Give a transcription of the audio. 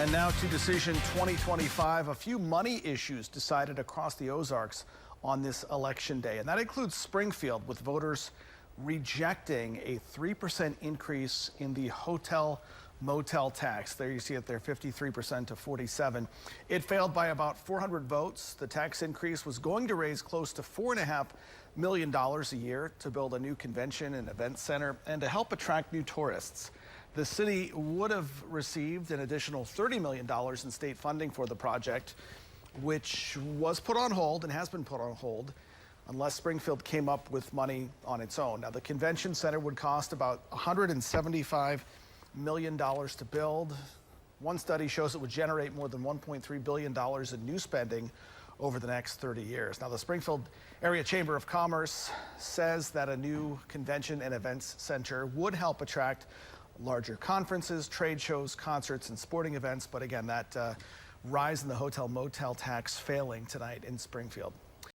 And now to Decision 2025, a few money issues decided across the Ozarks on this election day. And that includes Springfield, with voters rejecting a 3% increase in the hotel motel tax. There you see it there, 53% to 47%. It failed by about 400 votes. The tax increase was going to raise close to $4.5 million a year to build a new convention and event center and to help attract new tourists. The city would have received an additional $30 million in state funding for the project, which was put on hold and has been put on hold unless Springfield came up with money on its own. Now, the convention center would cost about $175 million to build. One study shows it would generate more than $1.3 billion in new spending over the next 30 years. Now, the Springfield Area Chamber of Commerce says that a new convention and events center would help attract larger conferences, trade shows, concerts, and sporting events. But again, that rise in the hotel motel tax failing tonight in Springfield.